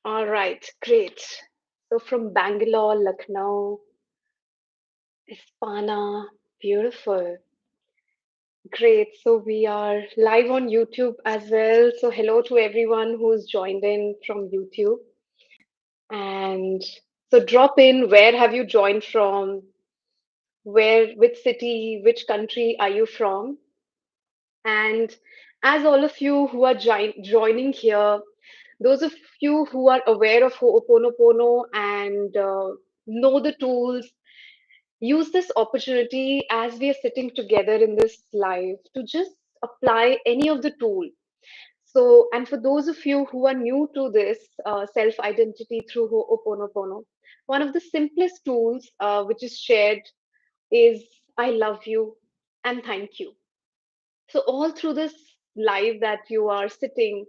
All right, great. So from Bangalore, Lucknow, Ispana, beautiful. Great. So we are live on YouTube as well. So hello to everyone who's joined in from YouTube. And so drop in, where have you joined from? Which city, which country are you from? And as all of you who are joining here, those of you who are aware of Ho'oponopono and know the tools, use this opportunity as we are sitting together in this live to just apply any of the tool. So, and for those of you who are new to this self identity through Ho'oponopono, one of the simplest tools which is shared is I love you and thank you. So, all through this live that you are sitting,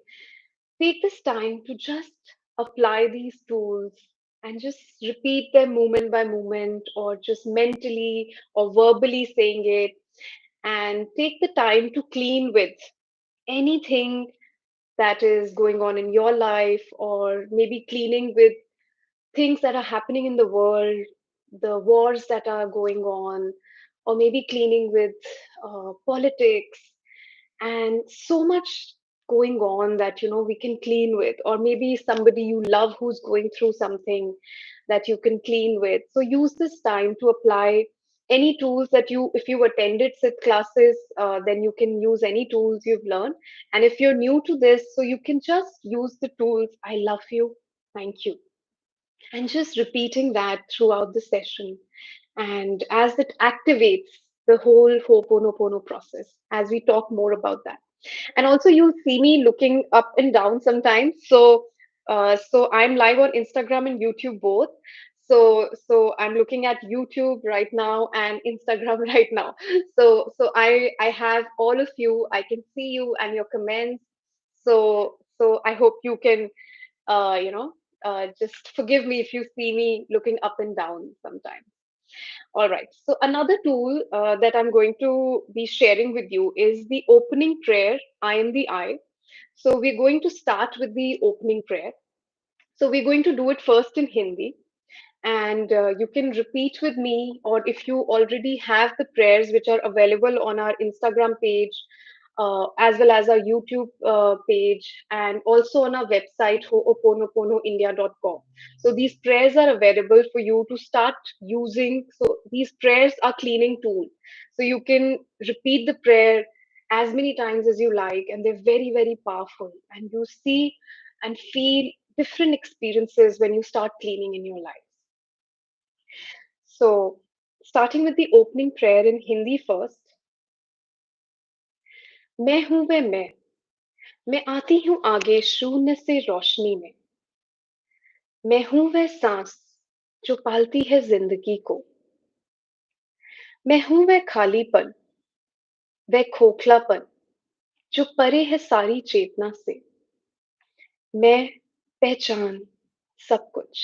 take this time to just apply these tools and just repeat them moment by moment, or just mentally or verbally saying it, and take the time to clean with anything that is going on in your life, or maybe cleaning with things that are happening in the world, the wars that are going on, or maybe cleaning with politics and so much going on that we can clean with, or maybe somebody you love who's going through something that you can clean with. So use this time to apply any tools that you, if you attended SITH classes, then you can use any tools you've learned. And if you're new to this, so you can just use the tools I love you, thank you, and just repeating that throughout the session. And as it activates the whole Ho'oponopono process, as we talk more about that. And also, you'll see me looking up and down sometimes. So I'm live on Instagram and YouTube both. So I'm looking at YouTube right now and Instagram right now. So I have all of you. I can see you and your comments. So I hope you can uh, you know just forgive me if you see me looking up and down sometimes. All right. So another tool that I'm going to be sharing with you is the opening prayer, I am the I. So we're going to start with the opening prayer. So we're going to do it first in Hindi, and you can repeat with me, or if you already have the prayers which are available on our Instagram page, as well as our YouTube page, and also on our website hooponoponoindia.com. So these prayers are available for you to start using. So these prayers are cleaning tool, so you can repeat the prayer as many times as you like, and they're very, very powerful, and you see and feel different experiences when you start cleaning in your life. So, starting with the opening prayer in Hindi first. मैं हूं वह मैं आती हूं आगे शून्य से रोशनी में। मैं हूं वह सांस जो पालती है जिंदगी को। मैं हूं वह खालीपन, वह खोखलापन जो परे है सारी चेतना से। मैं पहचान सब कुछ।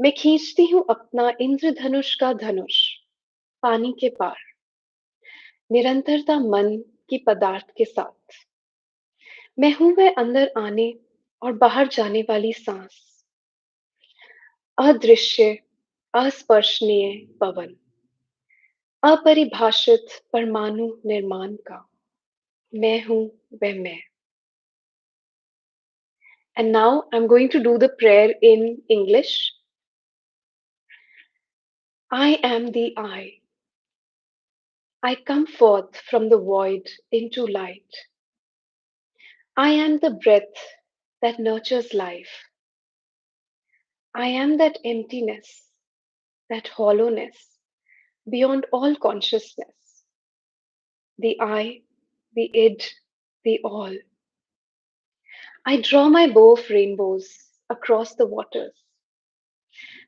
मैं खींचती हूँ अपना इंद्रधनुष का धनुष पानी के पार, निरंतरता मन की पदार्थ के साथ। मैं हूं वह अंदर आने और बाहर जाने वाली सांस, अदृश्य, अस्पर्शनीय पवन, अपरिभाषित परमाणु निर्माण का। मैं हूं वह मैं. And now I'm going to do the prayer in English. I am the I. I come forth from the void into light. I am the breath that nurtures life. I am that emptiness, that hollowness beyond all consciousness. The I, the id, the all. I draw my bow of rainbows across the waters,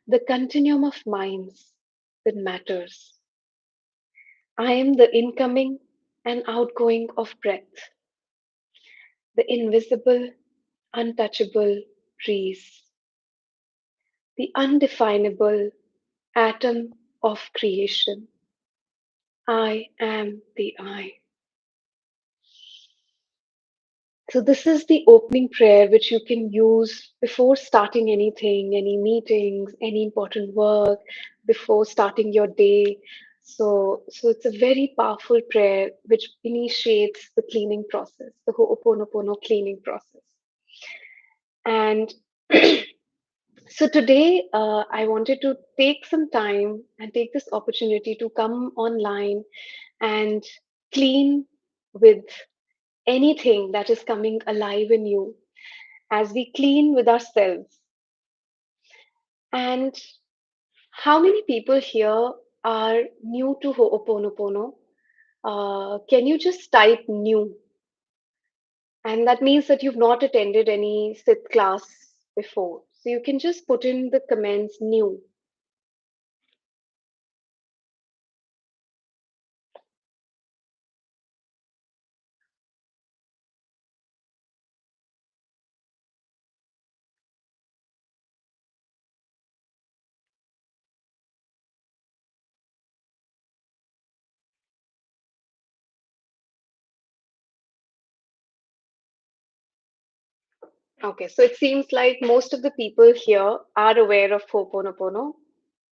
the continuum of minds that matters. I am the incoming and outgoing of breath, the invisible, untouchable breeze, the undefinable atom of creation. I am the I. So, this is the opening prayer which you can use before starting anything, any meetings, any important work, before starting your day. So it's a very powerful prayer which initiates the cleaning process, the Ho'oponopono cleaning process. And so today, I wanted to take some time and take this opportunity to come online and clean with anything that is coming alive in you as we clean with ourselves. And how many people here are new to Ho'oponopono? Can you just type new? And that means that you've not attended any SITH class before. So you can just put in the comments new. Okay, so it seems like most of the people here are aware of Ho'oponopono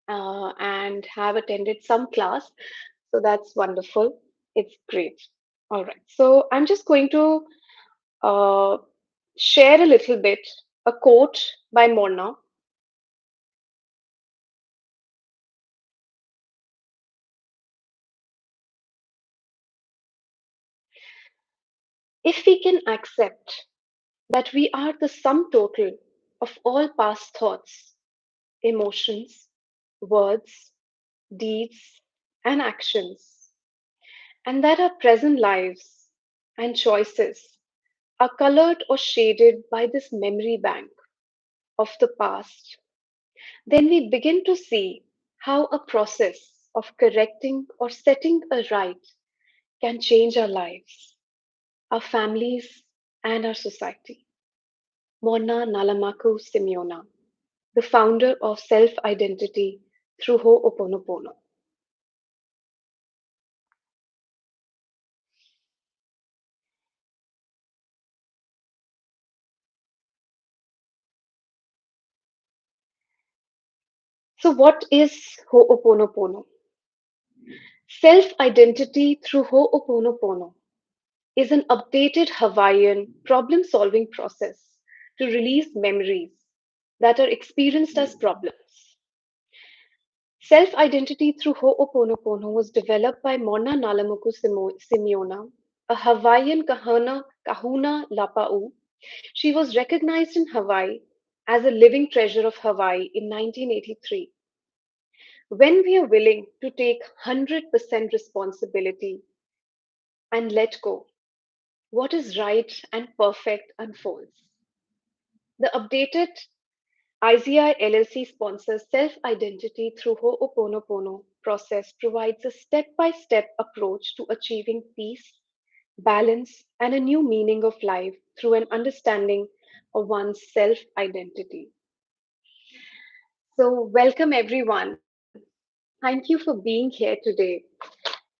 and have attended some class. So that's wonderful. It's great. All right. So I'm just going to uh, share a little bit a quote by Morna. If we can accept that we are the sum total of all past thoughts, emotions, words, deeds, and actions, and that our present lives and choices are colored or shaded by this memory bank of the past, then we begin to see how a process of correcting or setting a right can change our lives, our families, and our society. Mona Nalamaku Simeona, the founder of self identity through Ho'oponopono. So, what is Ho'oponopono? Self identity through Ho'oponopono is an updated Hawaiian problem solving process to release memories that are experienced as problems. Self identity through Ho'oponopono was developed by Mona Nalamuku Simeona, a Hawaiian kahuna lapa'u. She was recognized in Hawaii as a living treasure of Hawaii in 1983. When we are willing to take 100% responsibility and let go, what is right and perfect unfolds. The updated IZI LLC sponsors self-identity through Ho'oponopono process provides a step-by-step approach to achieving peace, balance, and a new meaning of life through an understanding of one's self-identity. So, welcome everyone. Thank you for being here today.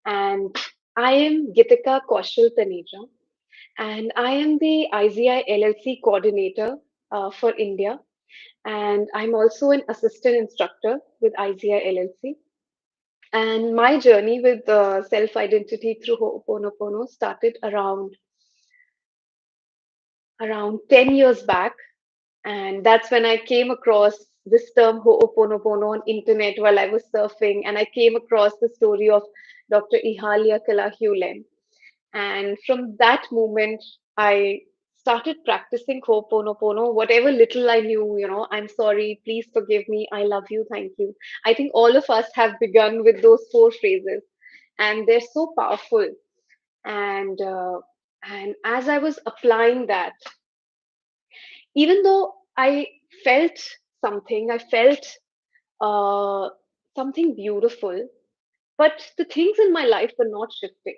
And I am Geetika Kaushal Taneja, and I am the IZI LLC coordinator for India. And I'm also an assistant instructor with IZI LLC. And my journey with self identity through Ho'oponopono started around 10 years back. And that's when I came across this term Ho'oponopono on internet while I was surfing. And I came across the story of Dr. Ihalia Kalahulen. And from that moment, I started practicing Ho'oponopono, whatever little I knew, I'm sorry, please forgive me, I love you, thank you. I think all of us have begun with those four phrases, and they're so powerful. And and as I was applying that, even though I felt I felt uh, something beautiful, but the things in my life were not shifting.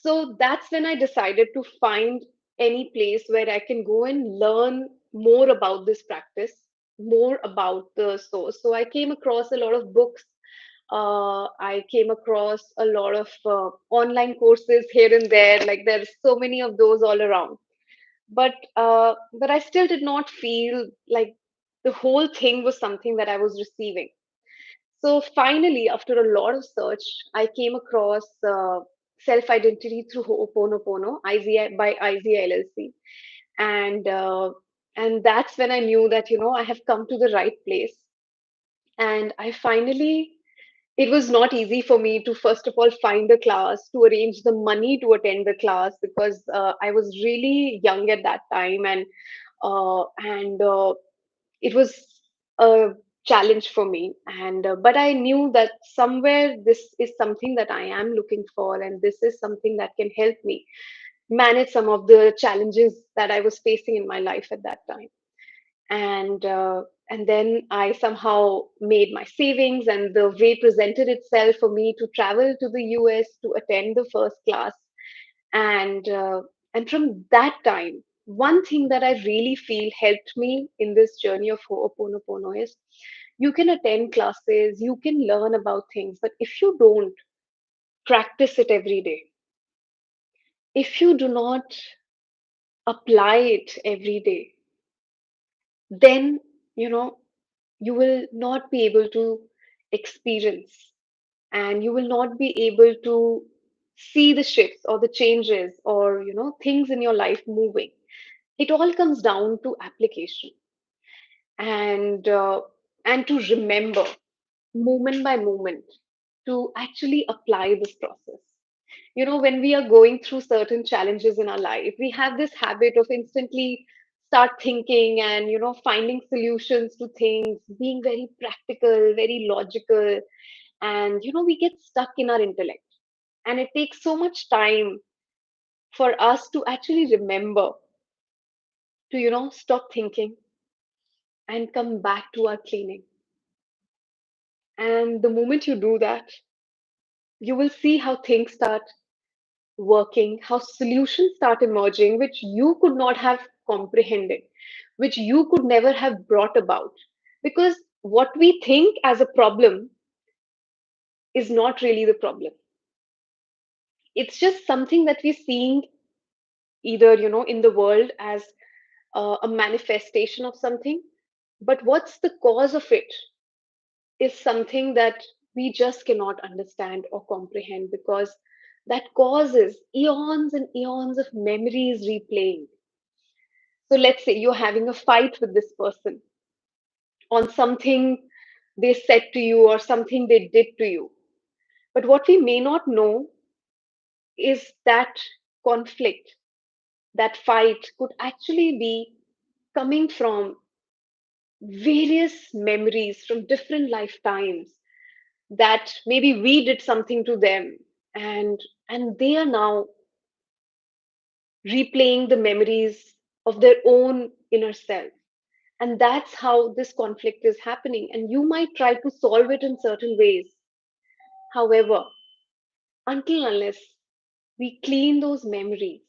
So that's when I decided to find any place where I can go and learn more about this practice, more about the source. So I came across a lot of books. I came across a lot of online courses here and there. Like there's so many of those all around. but I still did not feel like the whole thing was something that I was receiving. So finally, after a lot of search, I came across self identity through Hooponopono, IZI by IZI LLC, and uh, and that's when I knew that I have come to the right place. And I finally, it was not easy for me to first of all find a class, to arrange the money to attend the class, because I was really young at that time, and it was a challenge for me. And but I knew that somewhere this is something that I am looking for, and this is something that can help me manage some of the challenges that I was facing in my life at that time. And then I somehow made my savings, and the way presented itself for me to travel to the US to attend the first class. And uh, and from that time, one thing that I really feel helped me in this journey of Ho'oponopono is, you can attend classes, you can learn about things, but if you don't practice it every day, if you do not apply it every day, then you know you will not be able to experience, and you will not be able to see the shifts or the changes, or things in your life moving. It all comes down to application, and to remember moment by moment, to actually apply this process. When we are going through certain challenges in our life, we have this habit of instantly start thinking, and finding solutions to things, being very practical, very logical, and we get stuck in our intellect. And it takes so much time for us to actually remember to stop thinking and come back to our cleaning. And the moment you do that, you will see how things start working, how solutions start emerging, which you could not have comprehended, which you could never have brought about. Because what we think as a problem is not really the problem. It's just something that we're seeing, either in the world as a manifestation of something, but what's the cause of it is something that we just cannot understand or comprehend, because that causes eons and eons of memories replaying. So let's say you're having a fight with this person on something they said to you or something they did to you. But what we may not know is that conflict, that fight could actually be coming from various memories from different lifetimes, that maybe we did something to them, and they are now replaying the memories of their own inner self. And that's how this conflict is happening, and you might try to solve it in certain ways. However, until unless we clean those memories,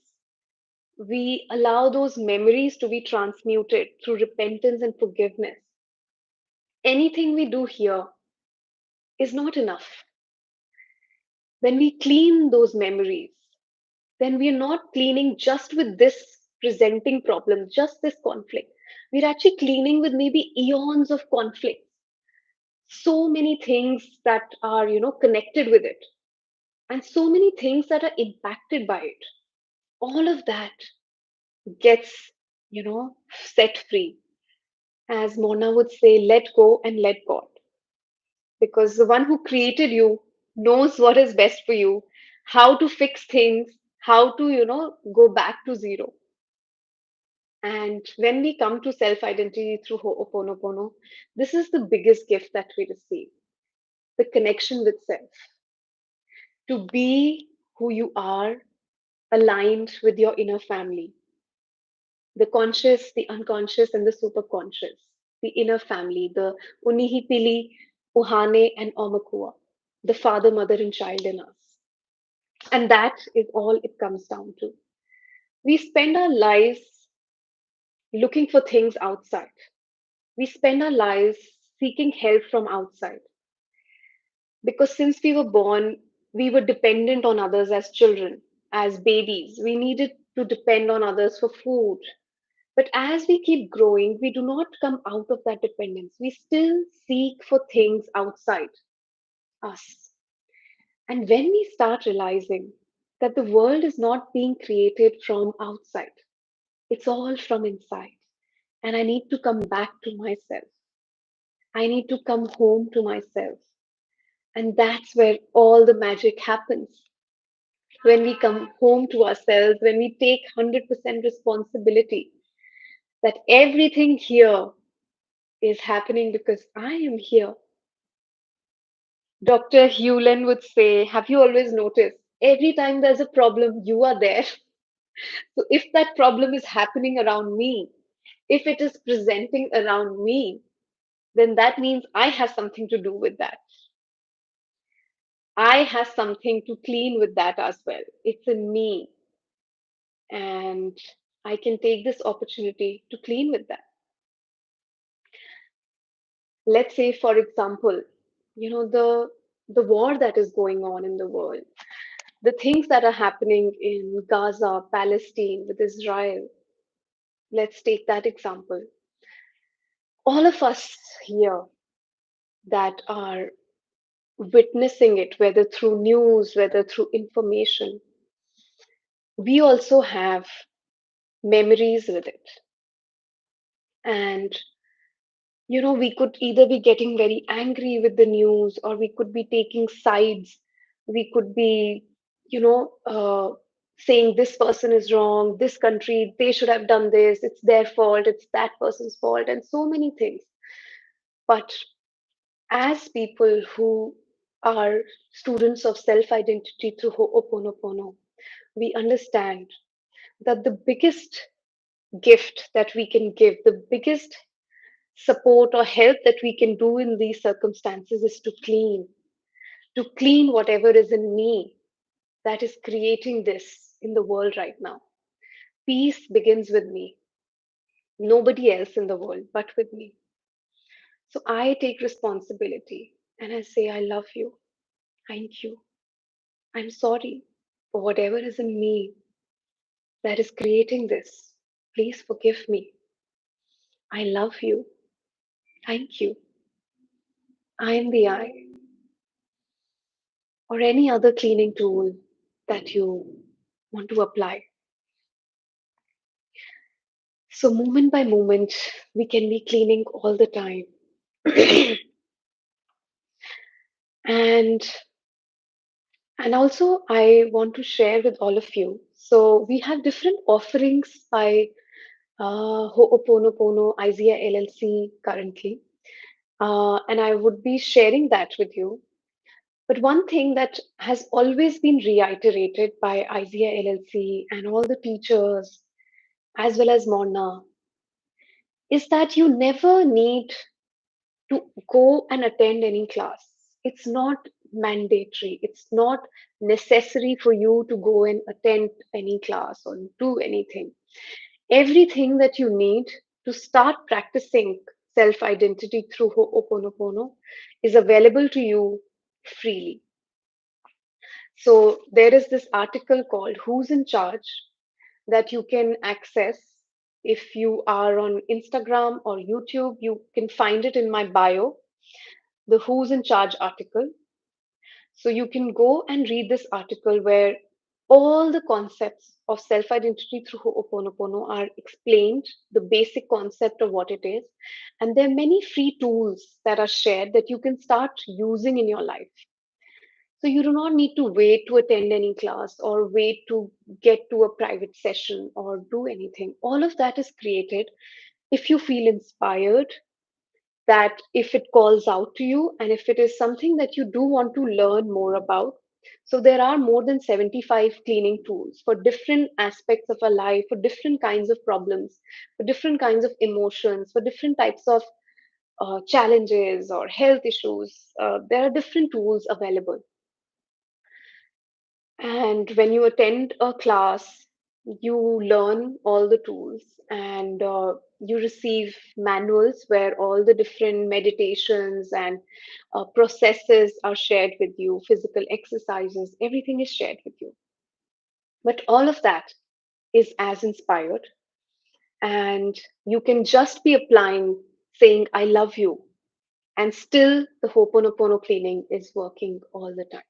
we allow those memories to be transmuted through repentance and forgiveness, anything we do here is not enough. When we clean those memories, then we are not cleaning just with this presenting problem, just this conflict. We're actually cleaning with maybe eons of conflict, so many things that are, connected with it, and so many things that are impacted by it. All of that gets, set free. As Mona would say, let go and let God, because the one who created you knows what is best for you, how to fix things, how to, go back to zero. And when we come to self identity through Ho'oponopono, this is the biggest gift that we receive, the connection with self, to be who you are, aligned with your inner family, the conscious, the unconscious, and the superconscious, the inner family, the Unihipili, Uhane, and Omakua, the father, mother, and child in us. And that is all it comes down to. We spend our lives looking for things outside. We spend our lives seeking help from outside, because since we were born, we were dependent on others as children, as babies. We needed to depend on others for food. But as we keep growing, we do not come out of that dependence. We still seek for things outside us. And when we start realizing that the world is not being created from outside, it's all from inside. And I need to come back to myself. I need to come home to myself. And that's where all the magic happens. When we come home to ourselves, when we take 100% responsibility that everything here is happening because I am here. Dr. Hewlin would say, have you always noticed? Every time there's a problem, you are there. So if that problem is happening around me, if it is presenting around me, then that means I have something to do with that. I have something to clean with that as well. It's in me. And I can take this opportunity to clean with that. Let's say, for example, the war that is going on in the world, the things that are happening in Gaza, Palestine, with Israel. Let's take that example. All of us here that are witnessing it, whether through news, whether through information, we also have memories with it. And, we could either be getting very angry with the news, or we could be taking sides. We could be, saying this person is wrong, this country, they should have done this, it's their fault, it's that person's fault, and so many things. But as people who are students of self identity through Ho'oponopono, we understand that the biggest gift that we can give, the biggest support or help that we can do in these circumstances is to clean whatever is in me that is creating this in the world right now. Peace begins with me, nobody else in the world but with me. So I take responsibility and I say, I love you. Thank you. I'm sorry for whatever is in me that is creating this. Please forgive me. I love you. Thank you. I am the I, or any other cleaning tool that you want to apply. So, moment by moment, we can be cleaning all the time. and and also, I want to share with all of you. So, we have different offerings by Ho'oponopono IZIA LLC currently. And I would be sharing that with you. But one thing that has always been reiterated by IZIA LLC and all the teachers, as well as Morna, is that you never need to go and attend any class. It's not mandatory. It's not necessary for you to go and attend any class or do anything. Everything that you need to start practicing self identity through Ho'oponopono is available to you freely. So there is this article called Who's in Charge that you can access. If you are on Instagram or YouTube, you can find it in my bio, the Who's in Charge article. So you can go and read this article where all the concepts of self identity through Ho'oponopono are explained, the basic concept of what it is. And there are many free tools that are shared that you can start using in your life. So you do not need to wait to attend any class or wait to get to a private session or do anything. All of that is created if you feel inspired, that if it calls out to you, and if it is something that you do want to learn more about. So there are more than 75 cleaning tools for different aspects of our life, for different kinds of problems, for different kinds of emotions, for different types of challenges or health issues. There are different tools available. And when you attend a class, you learn all the tools, and you receive manuals where all the different meditations and processes are shared with you, physical exercises, everything is shared with you. But all of that is as inspired, and you can just be applying, saying, I love you, and still the Ho'oponopono cleaning is working all the time,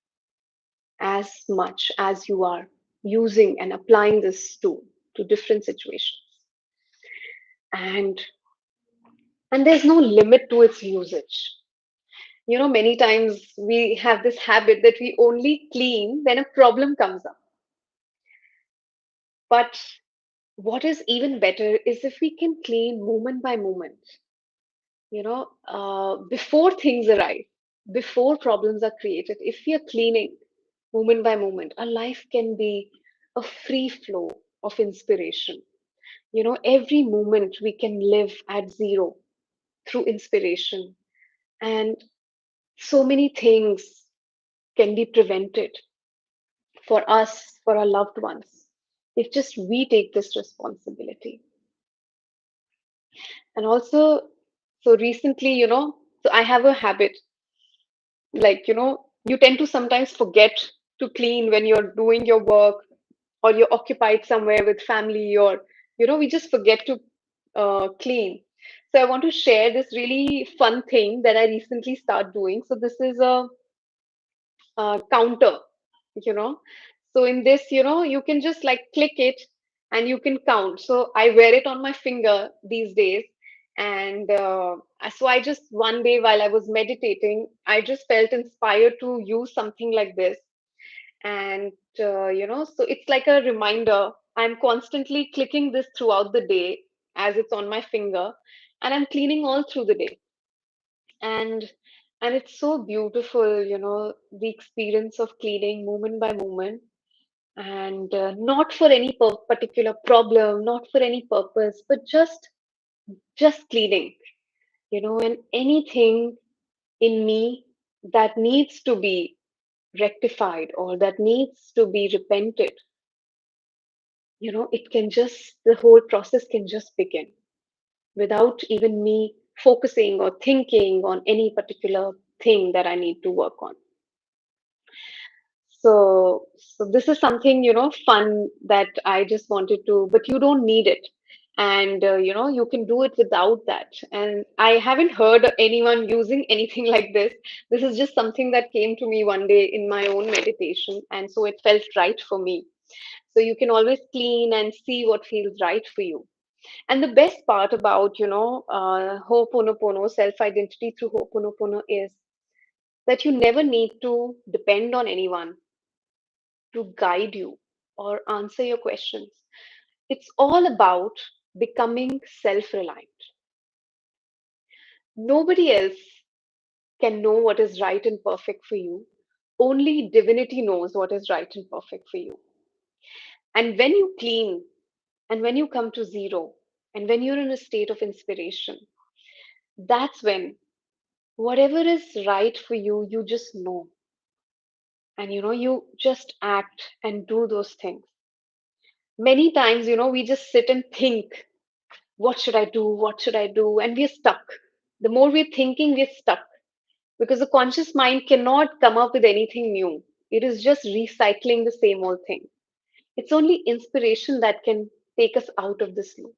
as much as you are using and applying this to different situations. And there's no limit to its usage. Many times we have this habit that we only clean when a problem comes up. But what is even better is if we can clean moment by moment, before things arrive, before problems are created. If we are cleaning moment by moment, our life can be a free flow of inspiration. Every moment we can live at zero through inspiration, and so many things can be prevented for us, for our loved ones, if just we take this responsibility. And also, so recently, so I have a habit, like, you tend to sometimes forget to clean when you're doing your work, or you're occupied somewhere with family, or, we just forget to clean. So I want to share this really fun thing that I recently started doing. So this is a counter, you know. So in this, you can just like click it and you can count. So I wear it on my finger these days. And so I just one day while I was meditating, I just felt inspired to use something like this. And, so it's like a reminder. I'm constantly clicking this throughout the day as it's on my finger, and I'm cleaning all through the day. and it's so beautiful, the experience of cleaning moment by moment, and not for any particular problem, not for any purpose, but just cleaning, and anything in me that needs to be rectified or that needs to be repented, it can just, the whole process can just begin without even me focusing or thinking on any particular thing that I need to work on. So this is something, fun that I just wanted to, but you don't need it. And, you can do it without that. And I haven't heard anyone using anything like this. This is just something that came to me one day in my own meditation. And so it felt right for me. So you can always clean and see what feels right for you. And the best part about, Ho'oponopono, self-identity through Ho'oponopono, is that you never need to depend on anyone to guide you or answer your questions. It's all about becoming self reliant. Nobody else can know what is right and perfect for you. Only divinity knows what is right and perfect for you. And when you clean, and when you come to zero, and when you're in a state of inspiration, that's when whatever is right for you, you just know. And you just act and do those things. Many times, we just sit and think, what should I do? What should I do? And we're stuck. The more we're thinking, we're stuck, because the conscious mind cannot come up with anything new. It is just recycling the same old thing. It's only inspiration that can take us out of this loop.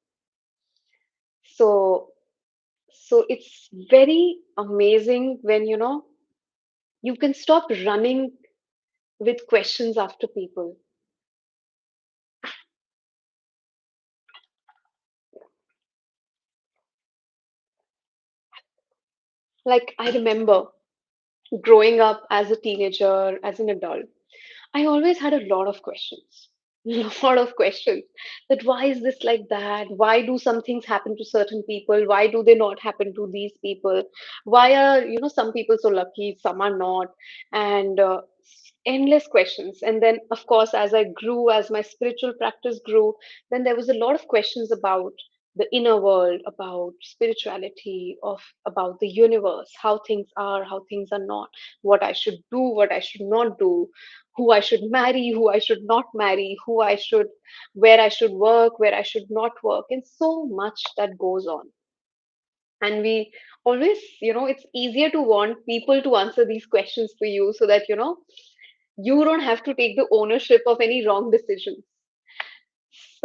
So, so it's very amazing when, you can stop running with questions after people. Like I remember growing up as a teenager, as an adult, I always had a lot of questions. Lot of questions, that why is this like that? Why do some things happen to certain people? Why do they not happen to these people? Why are, some people so lucky, some are not? And endless questions. And then, of course, as I grew, as my spiritual practice grew, then there was a lot of questions about the inner world, about spirituality, of about the universe, how things are, how things are not, what I should do, what I should not do, who I should marry, who I should not marry, where I should work, where I should not work, and so much that goes on. And we always, it's easier to want people to answer these questions for you, so that, you don't have to take the ownership of any wrong decisions.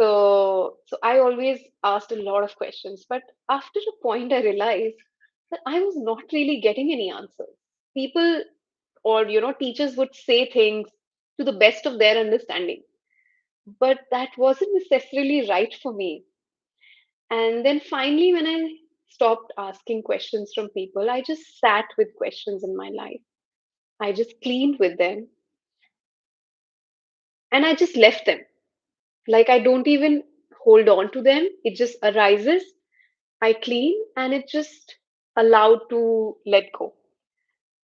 So I always asked a lot of questions, but after a point, I realized that I was not really getting any answers. People or teachers would say things to the best of their understanding, but that wasn't necessarily right for me. And then finally, when I stopped asking questions from people, I just sat with questions in my life. I just cleaned with them and I just left them. Like I don't even hold on to them. It just arises. I clean and it just allowed to let go.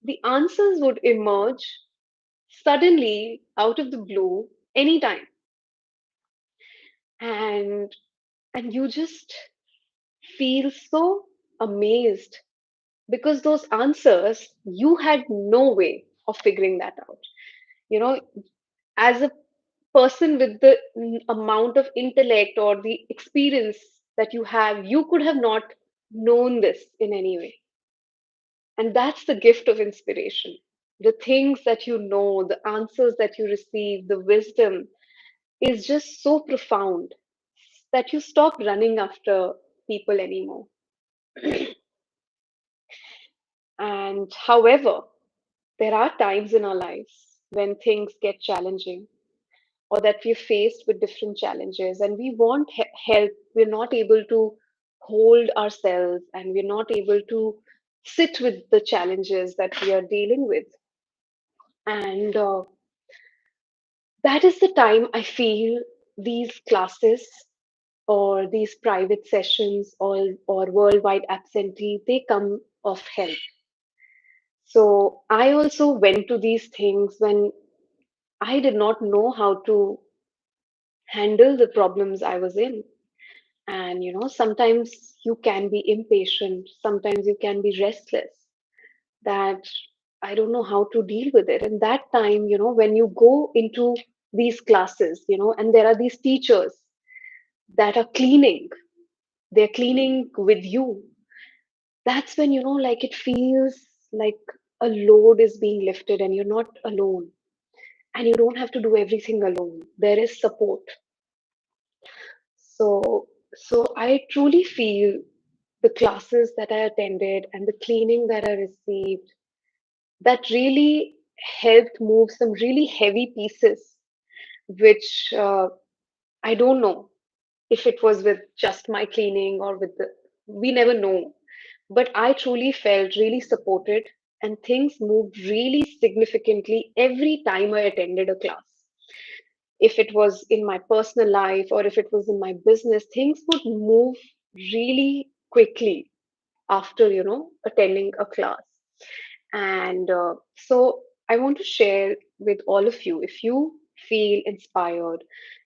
The answers would emerge suddenly out of the blue anytime. And and you just feel so amazed because those answers you had no way of figuring that out. You know, as a person with the amount of intellect or the experience that you have, you could have not known this in any way. And that's the gift of inspiration. The things that you know, the answers that you receive, the wisdom is just so profound that you stop running after people anymore. And however, there are times in our lives when things get challenging or that we're faced with different challenges and we want help. We're not able to hold ourselves and we're not able to sit with the challenges that we are dealing with. And that is the time I feel these classes or these private sessions or worldwide absentee, they come of help. So I also went to these things when I did not know how to handle the problems I was in. And sometimes you can be impatient, sometimes you can be restless, that I don't know how to deal with it. And that time, when you go into these classes, and there are these teachers that are cleaning, they're cleaning with you. That's when, like it feels like a load is being lifted and you're not alone. And you don't have to do everything alone. There is support. So I truly feel the classes that I attended and the cleaning that I received, that really helped move some really heavy pieces, which I don't know if it was with just my cleaning or with we never know. But I truly felt really supported and things moved really significantly every time I attended a class. If it was in my personal life or if it was in my business, things would move really quickly after attending a class. And so I want to share with all of you, if you feel inspired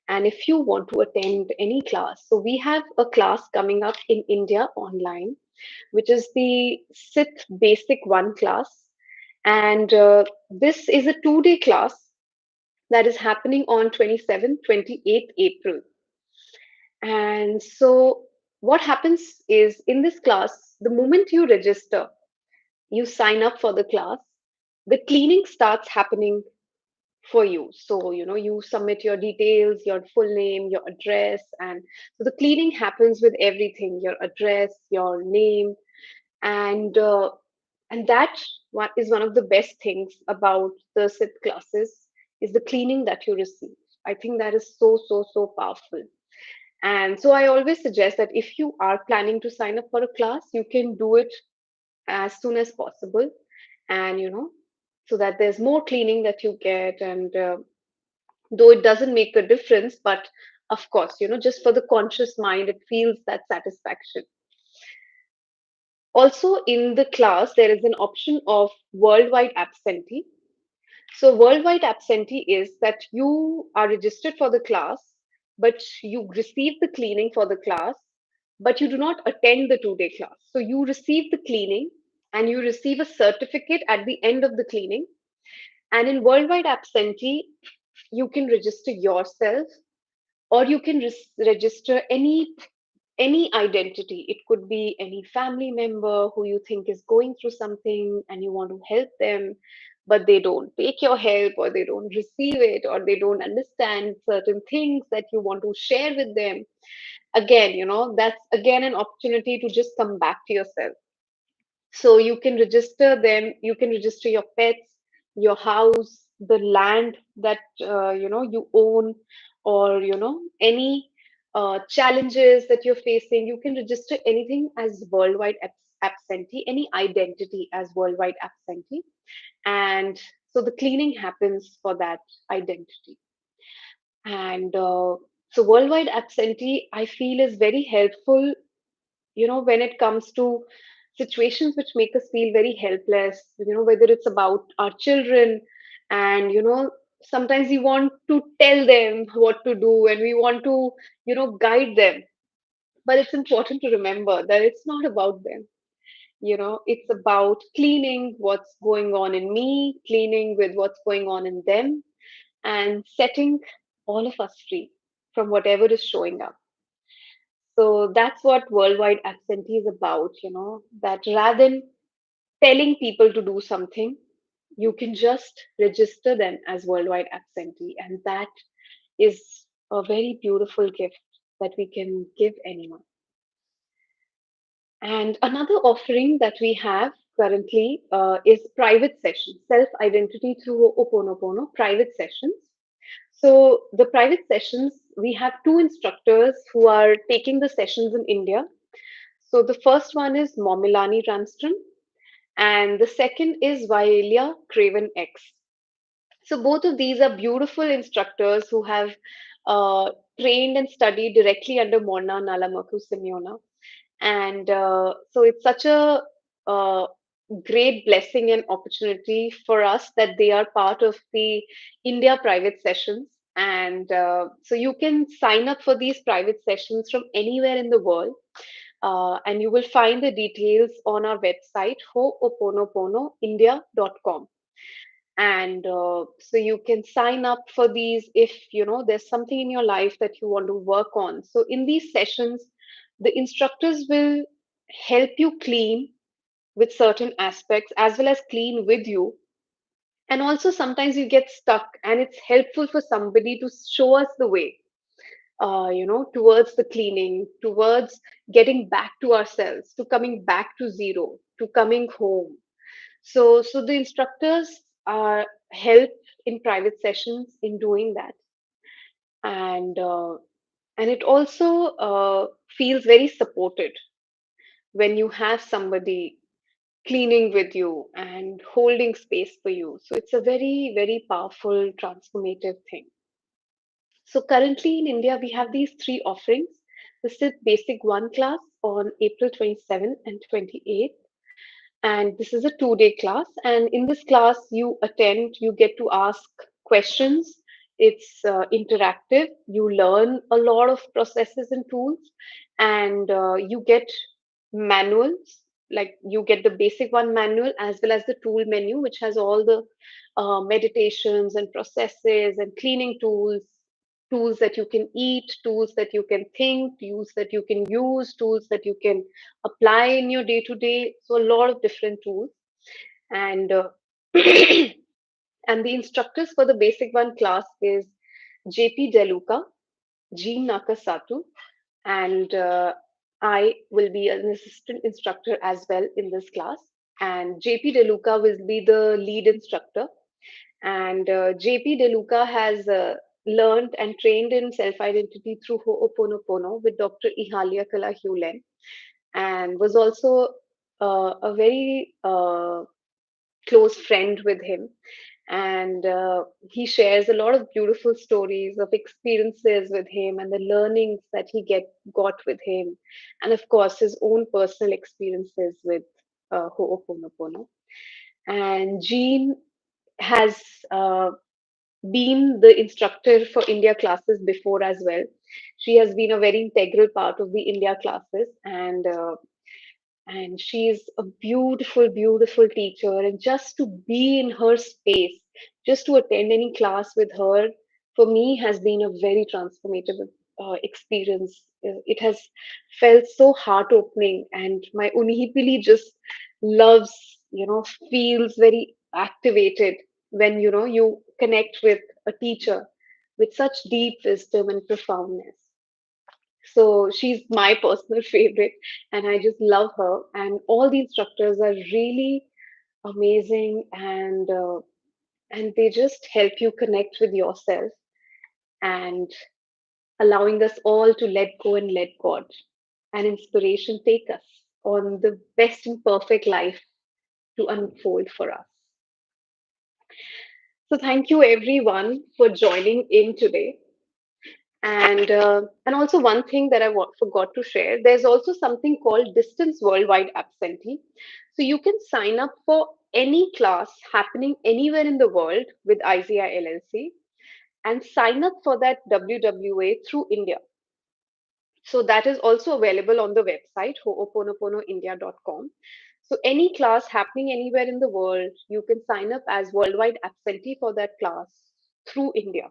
and if you want to attend any class, so we have a class coming up in India online, which is the SITH Basic I class. And this is a 2 day class that is happening on 27th, 28th April. And so what happens is in this class, the moment you register, you sign up for the class, the cleaning starts happening for you. So, you submit your details, your full name, your address, and so the cleaning happens with everything, your address, your name, and that is one of the best things about the SIP classes is the cleaning that you receive. I think that is so, so, so powerful. And so I always suggest that if you are planning to sign up for a class, you can do it as soon as possible. And, so that there's more cleaning that you get. And though it doesn't make a difference, but of course, just for the conscious mind, it feels that satisfaction. Also, in the class, there is an option of worldwide absentee. So, worldwide absentee is that you are registered for the class, but you receive the cleaning for the class, but you do not attend the 2 day class. So, you receive the cleaning and you receive a certificate at the end of the cleaning. And in worldwide absentee, you can register yourself or you can register any identity. It could be any family member who you think is going through something and you want to help them. but they don't take your help, or they don't receive it, or they don't understand certain things that you want to share with them. Again, that's again an opportunity to just come back to yourself. So you can register them, you can register your pets, your house, the land that you own, or any challenges that you're facing. You can register anything as worldwide absentee, any identity as worldwide absentee. And so the cleaning happens for that identity. And so worldwide absentee, I feel, is very helpful, when it comes to situations which make us feel very helpless, whether it's about our children. And sometimes we want to tell them what to do, and we want to guide them. But it's important to remember that it's not about them. It's about cleaning what's going on in me, cleaning with what's going on in them, and setting all of us free from whatever is showing up. So that's what worldwide absentee is about, that rather than telling people to do something, you can just register them as worldwide absentee. And that is a very beautiful gift that we can give anyone. And another offering that we have currently is private sessions, self identity through Hooponopono, private sessions. So, the private sessions, we have two instructors who are taking the sessions in India. So, the first one is Momilani Ramston, and the second is Violia Craven X. So, both of these are beautiful instructors who have uh, trained and studied directly under Morna Nalamaku Simeona. And so it's such a uh, great blessing and opportunity for us that they are part of the India private sessions. And so you can sign up for these private sessions from anywhere in the world. And you will find the details on our website, hooponoponoindia.com. And so you can sign up for these if there's something in your life that you want to work on. So in these sessions, the instructors will help you clean with certain aspects as well as clean with you. And also sometimes you get stuck, and it's helpful for somebody to show us the way, towards the cleaning, towards getting back to ourselves, to coming back to zero, to coming home. So the instructors help in private sessions in doing that. And and it also feels very supported when you have somebody cleaning with you and holding space for you. So it's a very, very powerful, transformative thing. So currently in India, we have these three offerings. The SITH Basic I class on April 27th and 28th. And this is a 2-day class. And in this class, you attend, you get to ask questions. It's interactive. You learn a lot of processes and tools, and you get manuals. Like you get the basic one manual as well as the tool menu, which has all the meditations and processes and cleaning tools, tools that you can eat, tools that you can think, tools that you can use, tools that you can apply in your day to day. So a lot of different tools. And and the instructors for the basic one class is JP Deluca, Jean Nakasato, and I will be an assistant instructor as well in this class. And JP Deluca will be the lead instructor. And JP Deluca has learned and trained in self identity through Ho'oponopono with Dr. Ihalia Kala Hulen, and was also a very close friend with him. And he shares a lot of beautiful stories of experiences with him and the learnings that he got with him, and of course his own personal experiences with Ho'oponopono. And Jean has been the instructor for India classes before as well. She has been a very integral part of the India classes, and she's a beautiful, beautiful teacher. And just to be in her space, just to attend any class with her, for me has been a very transformative experience. It has felt so heart opening, and my Unihipili just loves, feels very activated when you connect with a teacher with such deep wisdom and profoundness. So she's my personal favorite, and I just love her. And all the instructors are really amazing, and they just help you connect with yourself and allowing us all to let go and let God and inspiration take us on the best and perfect life to unfold for us. So thank you everyone for joining in today. And also one thing that forgot to share, there's also something called Distance Worldwide Absentee. So you can sign up for any class happening anywhere in the world with IZI LLC and sign up for that WWA through India. So that is also available on the website hooponoponoindia.com. So any class happening anywhere in the world, you can sign up as worldwide absentee for that class through India.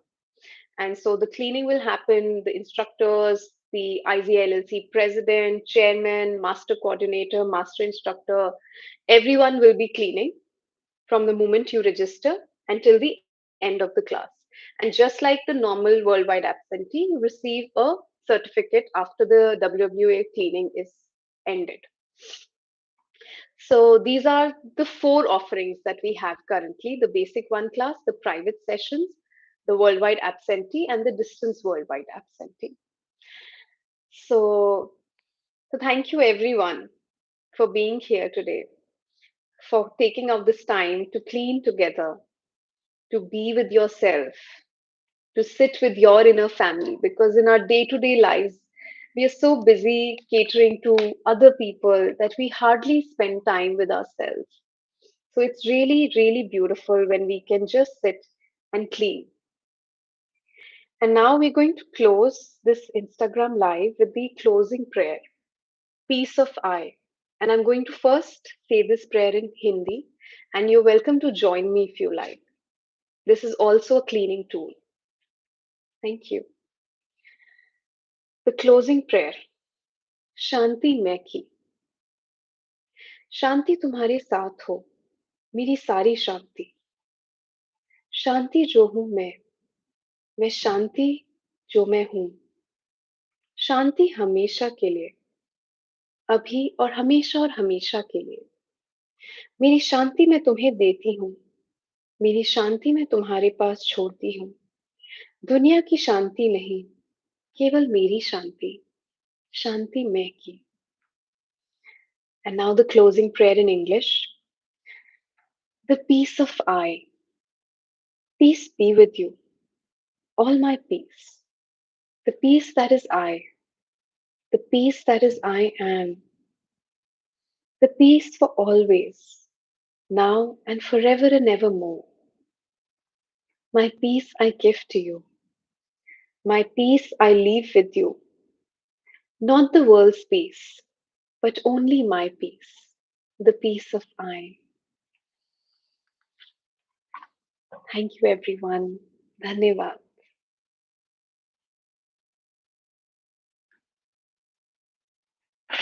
And so the cleaning will happen, the instructors, the IZLLC president, chairman, master coordinator, master instructor, everyone will be cleaning from the moment you register until the end of the class. And just like the normal worldwide absentee, you receive a certificate after the WWA cleaning is ended. So these are the four offerings that we have currently: the basic one class, the private sessions, the worldwide absentee, and the distance worldwide absentee. So, so thank you everyone for being here today, for taking out this time to clean together, to be with yourself, to sit with your inner family, because in our day to day lives, we are so busy catering to other people that we hardly spend time with ourselves. So it's really, really beautiful when we can just sit and clean. And now we're going to close this Instagram live with the closing prayer, Peace of I. And I'm going to first say this prayer in Hindi, and you're welcome to join me if you like. This is also a cleaning tool. Thank you. The closing prayer, शांति मैं की, शांति तुम्हारे साथ हो, मेरी सारी शांति, शांति जो हूं मैं शांति जो मैं हूं, शांति हमेशा के लिए, अभी और हमेशा के लिए, मेरी शांति मैं तुम्हें देती हूँ, मेरी शांति मैं तुम्हारे पास छोड़ती हूँ, दुनिया की शांति नहीं, केवल मेरी शांति, शांति मैं की. And now the closing prayer in English. The peace of I. Peace be with you. All my peace. The peace that is I. The peace that is I am. The peace for always, now and forever and evermore. My peace I give to you. My peace I leave with you. Not the world's peace, but only my peace. The peace of I. Thank you, everyone. Dhanyavad.